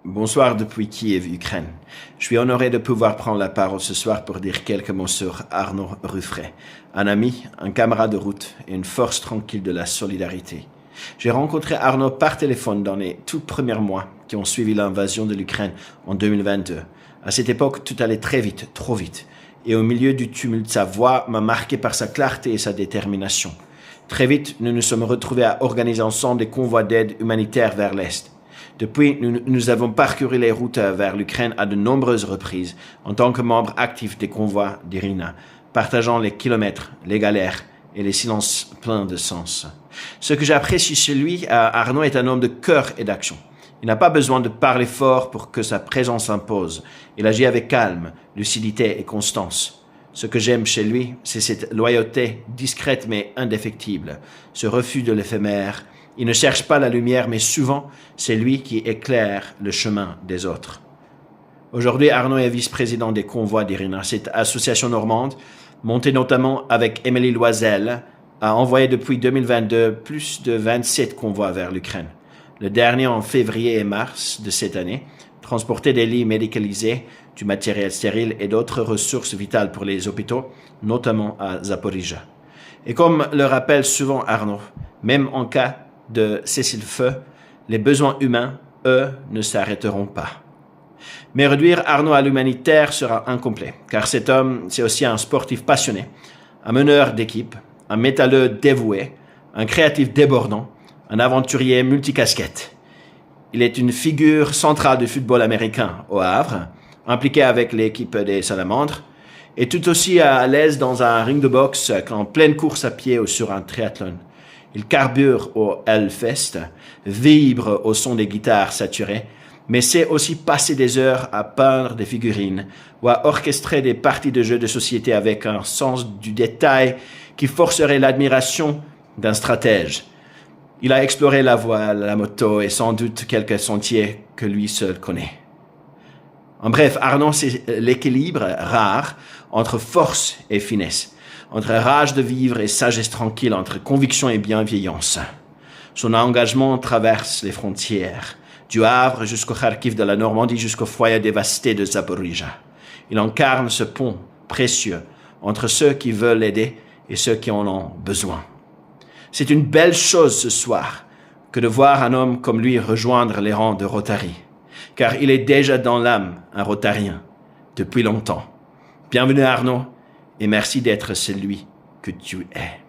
Bonsoir depuis Kiev, Ukraine. Je suis honoré de pouvoir prendre la parole ce soir pour dire quelques mots sur Arnaud Ruffray, un ami, un camarade de route et une force tranquille de la solidarité. J'ai rencontré Arnaud par téléphone dans les tout premiers mois qui ont suivi l'invasion de l'Ukraine en 2022. À cette époque, tout allait très vite, trop vite. Et au milieu du tumulte, sa voix m'a marqué par sa clarté et sa détermination. Très vite, nous nous sommes retrouvés à organiser ensemble des convois d'aide humanitaire vers l'Est. Depuis, nous avons parcouru les routes vers l'Ukraine à de nombreuses reprises en tant que membre actif des convois d'Irina, partageant les kilomètres, les galères et les silences pleins de sens. Ce que j'apprécie chez lui, Arnaud est un homme de cœur et d'action. Il n'a pas besoin de parler fort pour que sa présence s'impose. Il agit avec calme, lucidité et constance. Ce que j'aime chez lui, c'est cette loyauté discrète mais indéfectible, ce refus de l'éphémère. Il ne cherche pas la lumière, mais souvent, c'est lui qui éclaire le chemin des autres. Aujourd'hui, Arnaud est vice-président des convois d'Irina. Cette association normande, montée notamment avec Émilie Loisel, a envoyé depuis 2022 plus de 27 convois vers l'Ukraine. Le dernier en février et mars de cette année, transportait des lits médicalisés, du matériel stérile et d'autres ressources vitales pour les hôpitaux, notamment à Zaporizhzhia. Et comme le rappelle souvent Arnaud, même en cas de cessez-le-feu, les besoins humains, eux, ne s'arrêteront pas. Mais réduire Arnaud à l'humanitaire sera incomplet, car cet homme, c'est aussi un sportif passionné, un meneur d'équipe, un métalleux dévoué, un créatif débordant, un aventurier multicasquette. Il est une figure centrale du football américain au Havre, impliqué avec l'équipe des Salamandres, et tout aussi à l'aise dans un ring de boxe qu'en pleine course à pied ou sur un triathlon. Il carbure au Hellfest, vibre au son des guitares saturées, mais sait aussi passer des heures à peindre des figurines ou à orchestrer des parties de jeux de société avec un sens du détail qui forcerait l'admiration d'un stratège. Il a exploré la voile, la moto et sans doute quelques sentiers que lui seul connaît. En bref, Arnaud, c'est l'équilibre rare entre force et finesse, entre rage de vivre et sagesse tranquille, entre conviction et bienveillance. Son engagement traverse les frontières, du Havre jusqu'au Kharkiv, de la Normandie jusqu'au foyer dévasté de Zaporizhzhia. Il incarne ce pont précieux entre ceux qui veulent l'aider et ceux qui en ont besoin. C'est une belle chose ce soir que de voir un homme comme lui rejoindre les rangs de Rotary, car il est déjà dans l'âme un rotarien depuis longtemps. Bienvenue Arnaud, et merci d'être celui que tu es.